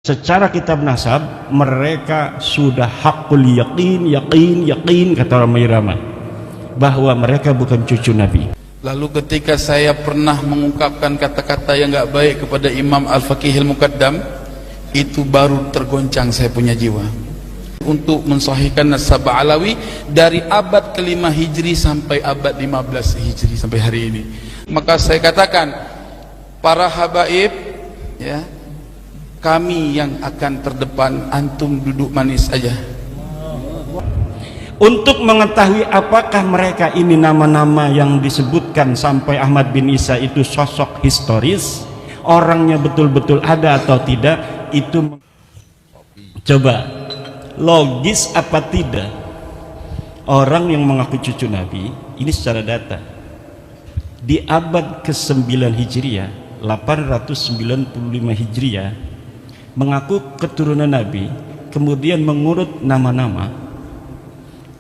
Secara kitab nasab mereka sudah hakul yakin kata orang Irama bahwa mereka bukan cucu Nabi. Lalu ketika saya pernah mengungkapkan kata-kata yang enggak baik kepada Imam Al-Faqihil Muqaddam, itu baru tergoncang saya punya jiwa untuk mensahihkan nasab Alawi dari abad ke-5 Hijri sampai abad 15 Hijri sampai hari ini. Maka saya katakan, para habaib, ya, kami yang akan terdepan, antum duduk manis aja. Untuk mengetahui apakah mereka ini nama-nama yang disebutkan sampai Ahmad bin Isa itu sosok historis, orangnya betul-betul ada atau tidak, itu coba logis apa tidak orang yang mengaku cucu Nabi ini secara data di abad ke-9 Hijriah 895 Hijriah mengaku keturunan Nabi, kemudian mengurut nama-nama.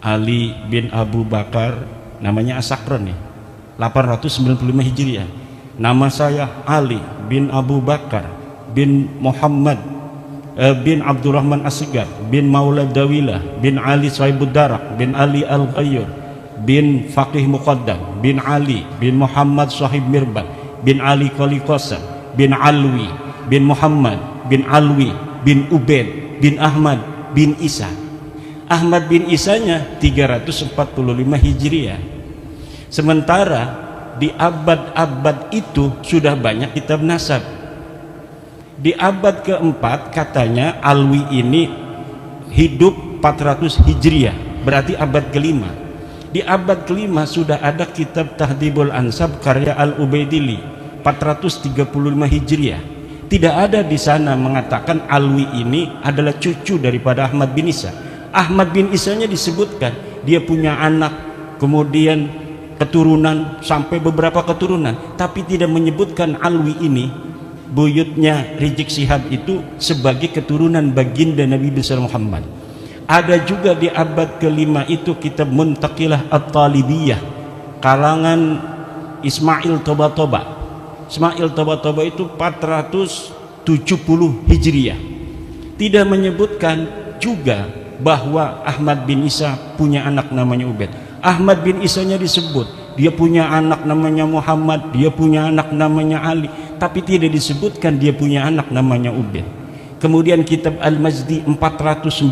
Ali bin Abu Bakar, namanya Asakron nih, 895 Hijriah. Nama saya Ali bin Abu Bakar bin Muhammad bin Abdurrahman Asgar bin Maula Dawilah bin Ali Sahibud Darak bin Ali Al-Ghayyur bin Faqih Muqaddam bin Ali bin Muhammad Sahib Mirban bin Ali Qali Qasam bin Alwi bin Muhammad bin Alwi bin Ubaid bin Ahmad bin Isa. Ahmad bin Isanya 345 Hijriah. Sementara di abad-abad itu sudah banyak kitab nasab. Di abad keempat katanya Alwi ini hidup 400 Hijriah, berarti abad kelima. Di abad kelima sudah ada kitab Tahdhibul Ansab karya Al-Ubaidili 435 Hijriah. Tidak ada di sana mengatakan Alwi ini adalah cucu daripada Ahmad bin Isa. Ahmad bin Isanya disebutkan dia punya anak, kemudian keturunan sampai beberapa keturunan, tapi tidak menyebutkan Alwi ini, buyutnya Rizik Syihab itu, sebagai keturunan baginda Nabi besar Muhammad. Ada juga di abad kelima itu kitab Muntaqilah At-Talibiyah kalangan Ismail Toba-Toba. Ismail Toba-Toba itu 470 Hijriah. Tidak menyebutkan juga bahwa Ahmad bin Isa punya anak namanya Ubaid. Ahmad bin Isanya disebut dia punya anak namanya Muhammad, dia punya anak namanya Ali, tapi tidak disebutkan dia punya anak namanya Ubaid. Kemudian kitab Al-Mazdi 490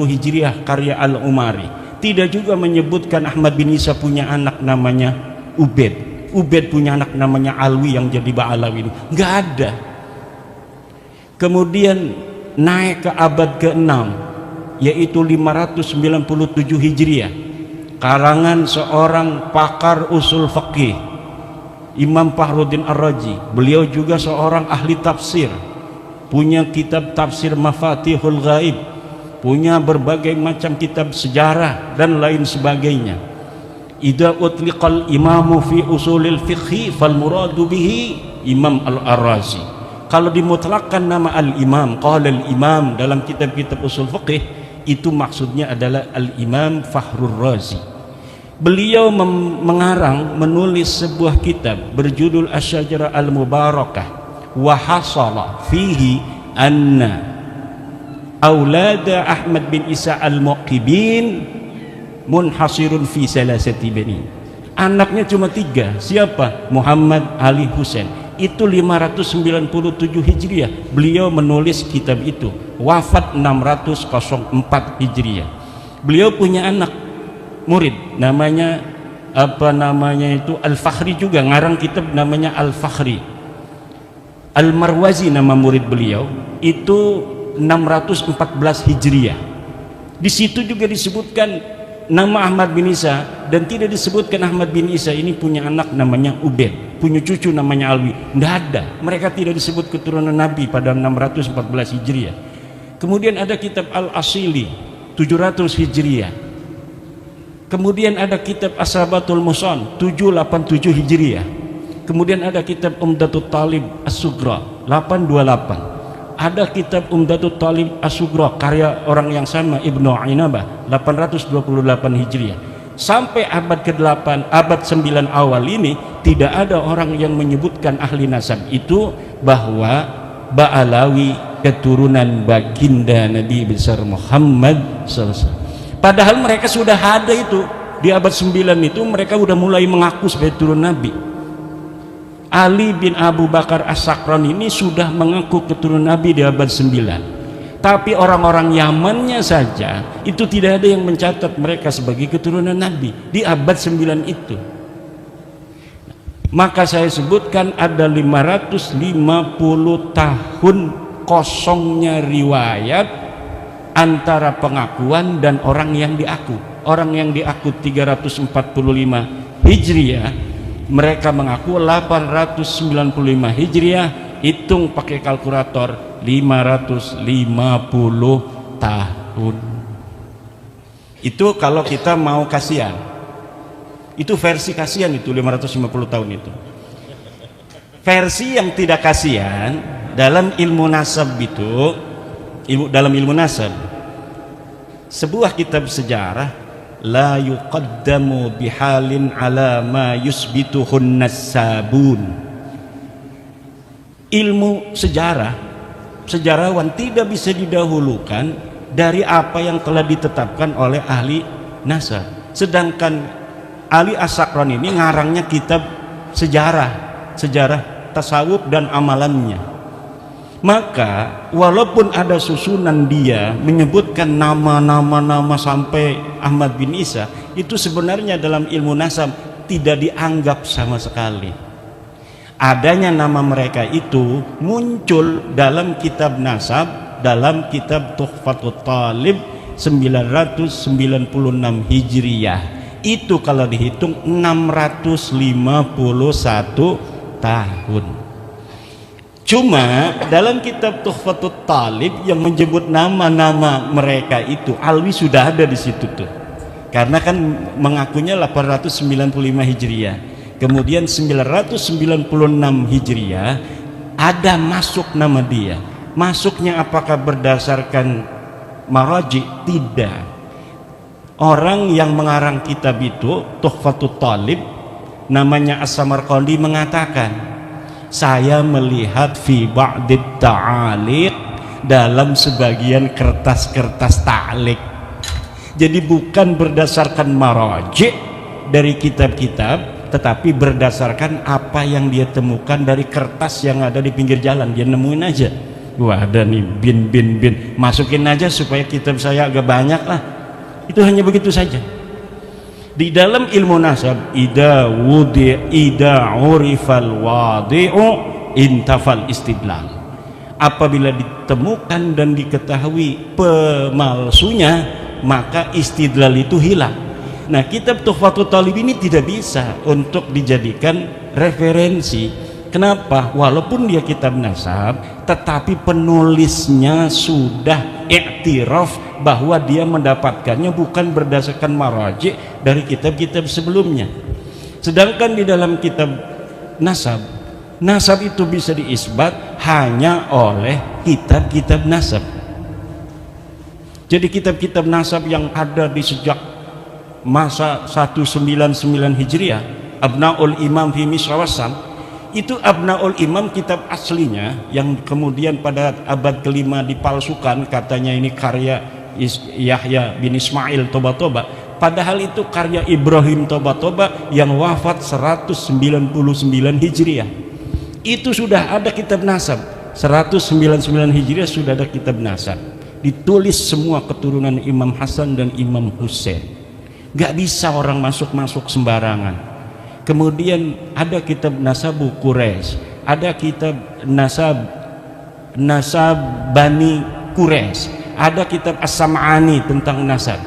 Hijriah karya Al-Umari tidak juga menyebutkan Ahmad bin Isa punya anak namanya Ubaid. Ubaid punya anak namanya Alwi yang jadi Ba'alawi, nggak ada. Kemudian naik ke abad ke-6 yaitu 597 Hijriah karangan seorang pakar usul fikih Imam Fakhruddin Ar-Razi. Beliau juga seorang ahli tafsir, punya kitab tafsir Mafatihul Ghaib, punya berbagai macam kitab sejarah dan lain sebagainya. Idza utliqal imamu fi usulil fiqhi fal muradu bihi Imam Al-Ar-Razi. Kalau dimutlakkan nama al-imam, qala al-imam dalam kitab-kitab usul fiqih, itu maksudnya adalah Al-Imam Fakhrur Razi. Beliau menulis sebuah kitab berjudul Asy-Syajarah Al-Mubarakah wa hasala fihi anna aulada Ahmad bin Isa Al-Muqibin munhasirun fi salasati bani. Anaknya cuma 3. Siapa? Muhammad, Ali, Husain. Itu 597 Hijriah beliau menulis kitab itu. Wafat 604 Hijriah. Beliau punya anak murid namanya itu Al-Fakhri, juga ngarang kitab namanya Al-Fakhri. Al-Marwazi nama murid beliau, itu 614 Hijriah. Di situ juga disebutkan nama Ahmad bin Isa dan tidak disebutkan Ahmad bin Isa ini punya anak namanya Ubaid, punya cucu namanya Alwi. Tidak ada, mereka tidak disebut keturunan Nabi pada 614 Hijriah. Kemudian ada kitab Al-Asili 700 Hijriah. Kemudian ada kitab Asabatul Musan 787 Hijriah. Kemudian ada kitab Umdatul Talib As-Sugra 828. Ada kitab Umdatul Talib As-Sugra karya orang yang sama Ibnu Ainabah 828 Hijriah. Sampai abad ke-8, abad 9 awal ini tidak ada orang yang menyebutkan ahli nasab itu bahwa Ba'alawi keturunan baginda Nabi besar Muhammad SAW. Padahal mereka sudah ada itu di abad 9 itu, mereka sudah mulai mengaku sebagai turun Nabi. Ali bin Abu Bakar As-Sakran ini sudah mengaku keturunan Nabi di abad 9, tapi orang-orang Yamannya saja itu tidak ada yang mencatat mereka sebagai keturunan Nabi di abad 9 itu. Maka saya sebutkan ada 550 tahun kosongnya riwayat antara pengakuan dan orang yang diaku. Orang yang diaku 345 Hijriah, mereka mengaku 895 Hijriah, hitung pakai kalkulator 550 tahun. Itu kalau kita mau kasihan. Itu versi kasihan itu 550 tahun itu. Versi yang tidak kasihan dalam ilmu nasab itu, dalam ilmu nasab, sebuah kitab sejarah la yuqaddamu bihalin ala ma yusbituhun nasabun. Ilmu sejarah, sejarawan tidak bisa didahulukan dari apa yang telah ditetapkan oleh ahli nasab. Sedangkan Ali As-Sakran ini ngarangnya kitab sejarah tasawuf dan amalannya. Maka walaupun ada susunan dia menyebutkan nama-nama sampai Ahmad bin Isa, itu sebenarnya dalam ilmu nasab tidak dianggap sama sekali. Adanya nama mereka itu muncul dalam kitab nasab, dalam kitab Tuhfatut Talib 996 Hijriyah. Itu kalau dihitung 651 tahun. Cuma dalam kitab Tuhfatut Talib yang menyebut nama-nama mereka itu, Alwi sudah ada di situ tuh. Karena kan mengakunya 895 Hijriah. Kemudian 996 Hijriah ada masuk nama dia. Masuknya apakah berdasarkan maraji? Tidak. Orang yang mengarang kitab itu Tuhfatut Talib namanya As-Samarqandi mengatakan, saya melihat fi ba'dit ta'aliq, dalam sebagian kertas-kertas ta'liq. Jadi bukan berdasarkan maraji dari kitab-kitab, tetapi berdasarkan apa yang dia temukan dari kertas yang ada di pinggir jalan. Dia nemuin aja, wah ada nih bin, masukin aja supaya kitab saya agak banyak lah. Itu hanya begitu saja. Di dalam ilmu nasab, ida urifal wadi'u intafal istidlal. Apabila ditemukan dan diketahui pemalsunya, maka istidlal itu hilang. Nah, kitab Tuhfatut Talib ini tidak bisa untuk dijadikan referensi. Kenapa? Walaupun dia kitab nasab, tetapi penulisnya sudah iktiraf bahwa dia mendapatkannya bukan berdasarkan maraji dari kitab-kitab sebelumnya. Sedangkan di dalam kitab nasab itu bisa diisbat hanya oleh kitab-kitab nasab. Jadi kitab-kitab nasab yang ada di sejak masa 199 Hijriah, Abnaul Imam fi Misrawasam, itu Abnaul Imam kitab aslinya yang kemudian pada abad kelima dipalsukan, katanya ini karya Yahya bin Ismail Toba-Toba, padahal itu karya Ibrahim Toba-Toba yang wafat 199 Hijriah. Itu sudah ada kitab nasab 199 Hijriah, sudah ada kitab nasab, ditulis semua keturunan Imam Hasan dan Imam Husain. Gak bisa orang masuk sembarangan. Kemudian ada kitab Nasabu Quraisy, ada kitab Nasab Bani Quraisy, ada kitab As-Sam'ani tentang nasab,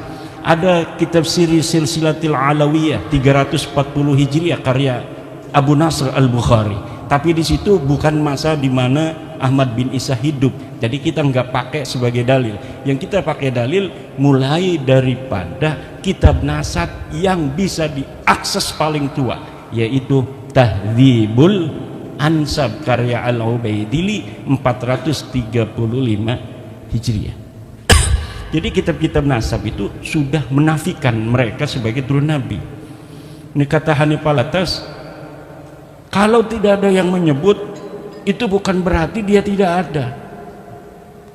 ada kitab Siri Silsilatil Alawiyah 340 Hijriah karya Abu Nasr Al-Bukhari. Tapi di situ bukan masa di mana Ahmad bin Isa hidup, jadi kita nggak pakai sebagai dalil. Yang kita pakai dalil mulai daripada kitab nasab yang bisa diakses paling tua, yaitu Tahdzibul Ansab karya Al-Ubaidili 435 Hijriah. Jadi kitab-kitab nasab itu sudah menafikan mereka sebagai turun Nabi. Ini kata Hanif Alatas, kalau tidak ada yang menyebut, itu bukan berarti dia tidak ada.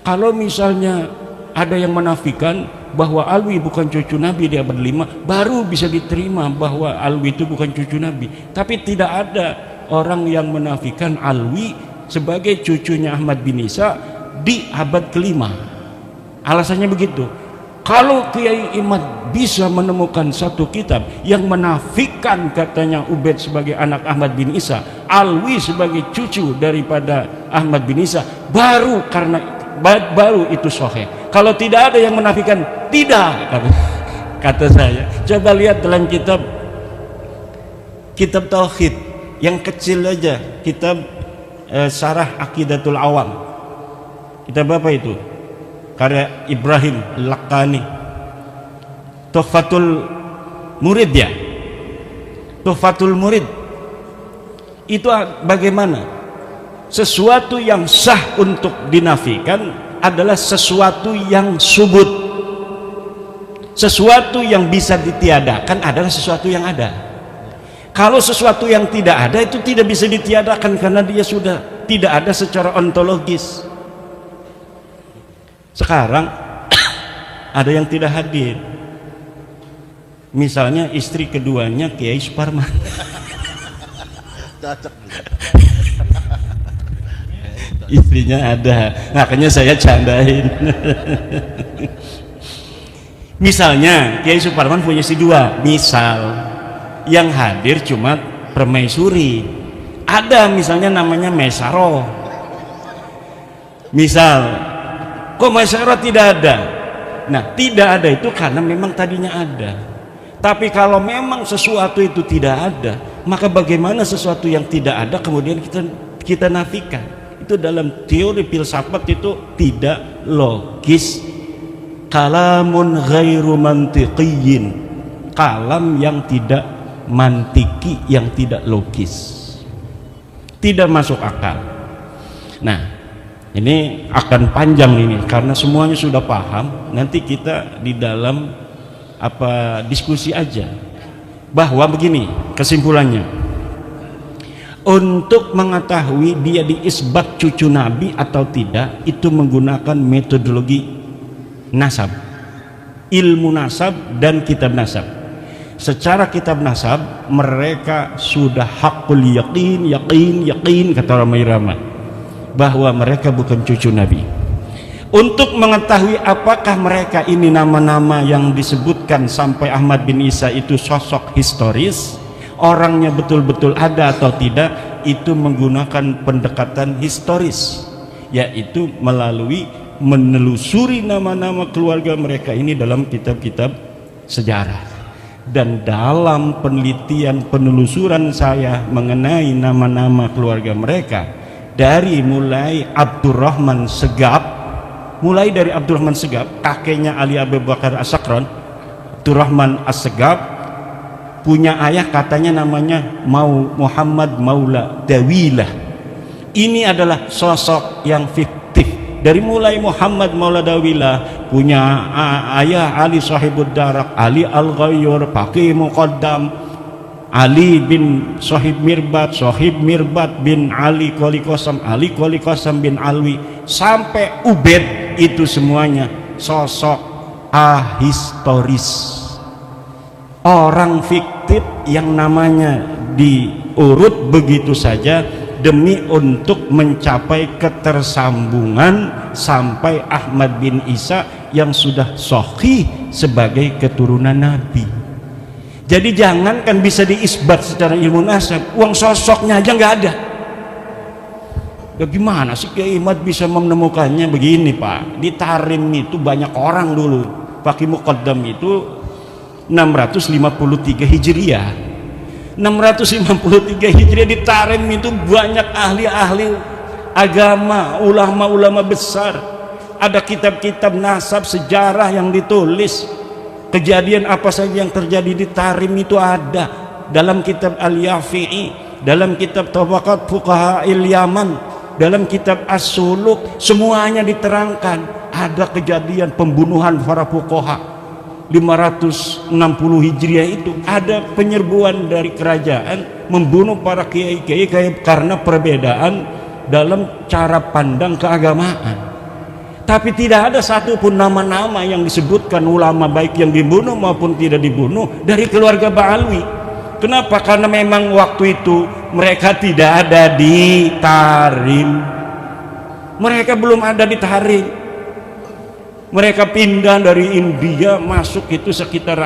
Kalau misalnya ada yang menafikan bahwa Alwi bukan cucu Nabi di abad 5, baru bisa diterima bahwa Alwi itu bukan cucu Nabi. Tapi tidak ada orang yang menafikan Alwi sebagai cucunya Ahmad bin Isa di abad kelima. Alasannya begitu. Kalau Kiai Imad bisa menemukan satu kitab yang menafikan katanya Ubaid sebagai anak Ahmad bin Isa, Alwi sebagai cucu daripada Ahmad bin Isa, baru itu sahih. Kalau tidak ada yang menafikan, tidak, kata saya. Coba lihat dalam kitab tauhid yang kecil aja, kitab Syarah Aqidatul Awam. Kitab apa itu? Karya Ibrahim Al-Laqani, Tuhfatul Murid ya. Tuhfatul Murid itu bagaimana? Sesuatu yang sah untuk dinafikan adalah sesuatu yang subut. Sesuatu yang bisa ditiadakan adalah sesuatu yang ada. Kalau sesuatu yang tidak ada itu tidak bisa ditiadakan karena dia sudah tidak ada secara ontologis. Sekarang ada yang tidak hadir, misalnya istri keduanya Kiai Suparman. Istrinya ada, makanya saya candain. Misalnya Kiai Suparman punya istri dua, misal yang hadir cuma permaisuri. Ada misalnya namanya Mesaro, misal. Kok masyarakat tidak ada? Nah, tidak ada itu karena memang tadinya ada. Tapi kalau memang sesuatu itu tidak ada, maka bagaimana sesuatu yang tidak ada kemudian kita nafikan? Itu dalam teori filsafat itu tidak logis. Kalamun ghairu mantiqiyyin. Kalam yang tidak mantiki, yang tidak logis. Tidak masuk akal. Nah, ini akan panjang ini karena semuanya sudah paham. Nanti kita di dalam diskusi aja bahwa begini kesimpulannya. Untuk mengetahui dia diisbat cucu Nabi atau tidak, itu menggunakan metodologi nasab, ilmu nasab dan kitab nasab. Secara kitab nasab mereka sudah hakul yakin kata Rama Irama bahwa mereka bukan cucu Nabi. Untuk mengetahui apakah mereka ini nama-nama yang disebutkan sampai Ahmad bin Isa itu sosok historis, orangnya betul-betul ada atau tidak, itu menggunakan pendekatan historis, yaitu melalui menelusuri nama-nama keluarga mereka ini dalam kitab-kitab sejarah. Dan dalam penelitian penelusuran saya mengenai nama-nama keluarga mereka, dari mulai Abdurrahman Segaf, kakeknya Ali Abu Bakar As-Sakran, Abdurrahman As-Segaf, punya ayah katanya namanya Muhammad Maula Dawilah. Ini adalah sosok yang fiktif. Dari mulai Muhammad Maula Dawilah punya ayah Ali Sahibud Darak, Ali Al-Ghayyur, Faqih Muqaddam, Ali bin Sahib Mirbat bin Ali Qali Qasam bin Alwi, sampai Ubaid, itu semuanya sosok ahistoris, orang fiktif yang namanya diurut begitu saja demi untuk mencapai ketersambungan sampai Ahmad bin Isa yang sudah sahih sebagai keturunan Nabi. Jadi jangankan bisa diisbat secara ilmu nasab, uang sosoknya aja nggak ada. Ya gimana sih Kiai Imad bisa menemukannya? Begini Pak, di Tarim itu banyak orang dulu. Faqih Muqaddam itu 653 Hijriah. 653 Hijriah di Tarim itu banyak ahli-ahli agama, ulama-ulama besar. Ada kitab-kitab nasab sejarah yang ditulis. Kejadian apa saja yang terjadi di Tarim itu ada dalam kitab Al-Yafi'i, dalam kitab Tabaqat Fuqaha Yaman, dalam kitab As-Suluk, semuanya diterangkan. Ada kejadian pembunuhan para fuqaha 560 Hijriah itu, ada penyerbuan dari kerajaan membunuh para kiai-kiai karena perbedaan dalam cara pandang keagamaan. Tapi tidak ada satupun nama-nama yang disebutkan ulama baik yang dibunuh maupun tidak dibunuh dari keluarga Ba'alwi. Kenapa? Karena memang waktu itu mereka tidak ada di Tahrim. Mereka belum ada di Tahrim. Mereka pindah dari India masuk itu sekitar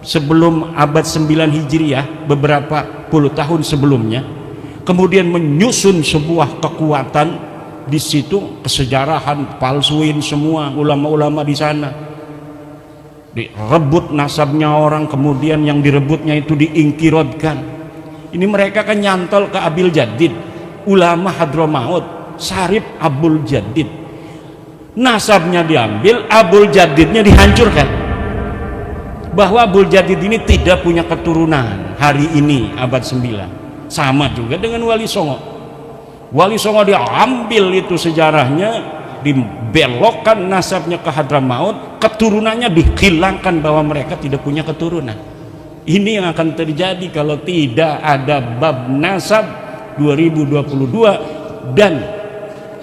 sebelum abad 9 Hijriah, beberapa puluh tahun sebelumnya. Kemudian menyusun sebuah kekuatan di situ, kesejarahan palsuin semua ulama-ulama di sana, direbut nasabnya orang, kemudian yang direbutnya itu diingkirodkan. Ini mereka kan nyantol ke Abil Jadid, ulama Hadramaut, Sarip Abul Jadid, nasabnya diambil, Abul Jadidnya dihancurkan, bahwa Abul Jadid ini tidak punya keturunan hari ini abad 9. Sama juga dengan Wali Songo. Wali Songo diambil itu sejarahnya, dibelokkan nasabnya ke Hadramaut, keturunannya dihilangkan bahwa mereka tidak punya keturunan. Ini yang akan terjadi kalau tidak ada bab nasab 2022 dan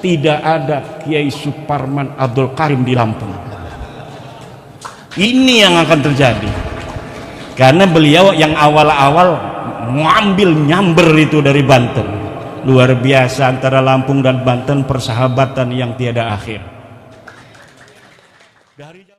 tidak ada Kiai Suparman Abdul Karim di Lampung. Ini yang akan terjadi karena beliau yang awal-awal mengambil nyamber itu dari Banten. Luar biasa, antara Lampung dan Banten persahabatan yang tiada akhir.